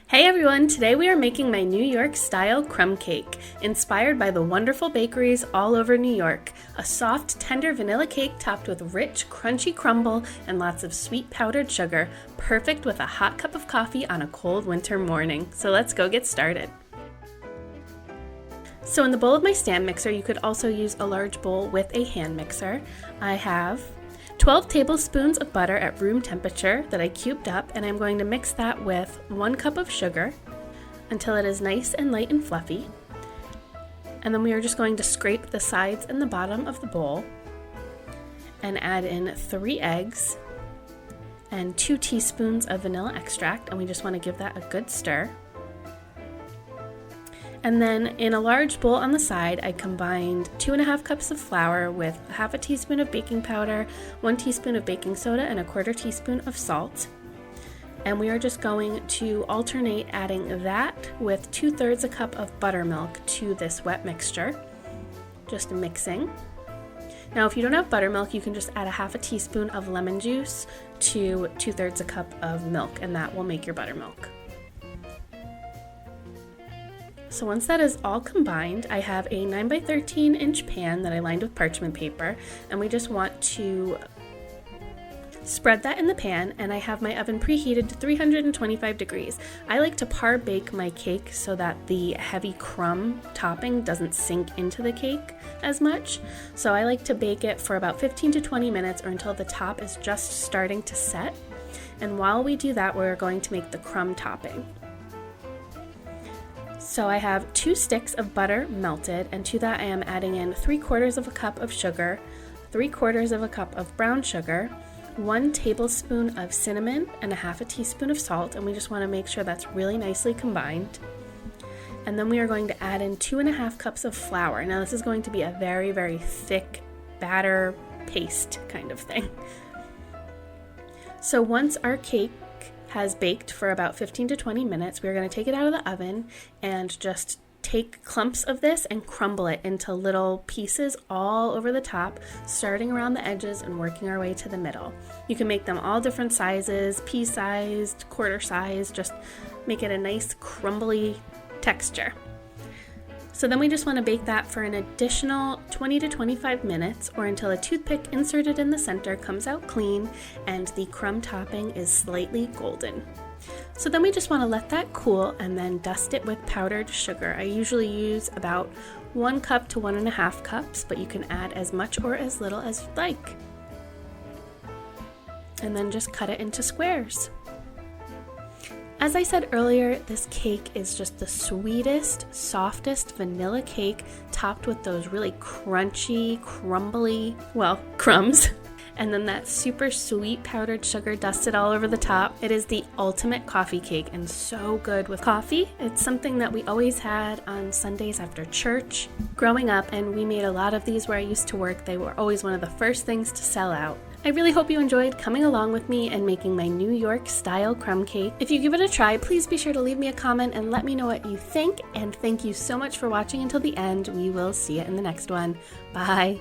Hey everyone, today we are making my New York Style Crumb Cake, inspired by the wonderful bakeries all over New York. A soft, tender vanilla cake topped with rich, crunchy crumble and lots of sweet powdered sugar, perfect with a hot cup of coffee on a cold winter morning. So let's go get started. So in the bowl of my stand mixer, you could also use a large bowl with a hand mixer. I have 12 tablespoons of butter at room temperature that I cubed up, and I'm going to mix that with 1 cup of sugar until it is nice and light and fluffy. And then we are just going to scrape the sides and the bottom of the bowl and add in 3 eggs and 2 teaspoons of vanilla extract, and we just want to give that a good stir. And then in a large bowl on the side, I combined 2½ cups of flour with ½ a teaspoon of baking powder, 1 teaspoon of baking soda, and 1/4 teaspoon of salt. And we are just going to alternate adding that with 2/3 a cup of buttermilk to this wet mixture. Just mixing. Now if you don't have buttermilk, you can just add ½ a teaspoon of lemon juice to 2/3 a cup of milk, and that will make your buttermilk. So once that is all combined, I have a 9 by 13 inch pan that I lined with parchment paper, and we just want to spread that in the pan, and I have my oven preheated to 325 degrees. I like to par bake my cake so that the heavy crumb topping doesn't sink into the cake as much. So I like to bake it for about 15 to 20 minutes or until the top is just starting to set. And while we do that, we're going to make the crumb topping. So I have 2 sticks of butter melted, and to that I am adding in 3/4 of a cup of sugar, 3/4 of a cup of brown sugar, 1 tablespoon of cinnamon, and ½ a teaspoon of salt, and we just want to make sure that's really nicely combined. And then we are going to add in 2½ cups of flour. Now this is going to be a very, very thick batter paste kind of thing. So once our cake has baked for about 15 to 20 minutes, we're going to take it out of the oven and just take clumps of this and crumble it into little pieces all over the top, starting around the edges and working our way to the middle. You can make them all different sizes, pea-sized, quarter-sized, just make it a nice crumbly texture. So then we just want to bake that for an additional 20 to 25 minutes, or until a toothpick inserted in the center comes out clean and the crumb topping is slightly golden. So then we just want to let that cool and then dust it with powdered sugar. I usually use about 1 cup to 1½ cups, but you can add as much or as little as you'd like. And then just cut it into squares. As I said earlier, this cake is just the sweetest, softest vanilla cake topped with those really crunchy, crumbly, crumbs. And then that super sweet powdered sugar dusted all over the top. It is the ultimate coffee cake and so good with coffee. It's something that we always had on Sundays after church growing up, and we made a lot of these where I used to work. They were always one of the first things to sell out. I really hope you enjoyed coming along with me and making my New York Style Crumb Cake. If you give it a try, please be sure to leave me a comment and let me know what you think. And thank you so much for watching until the end. We will see you in the next one. Bye.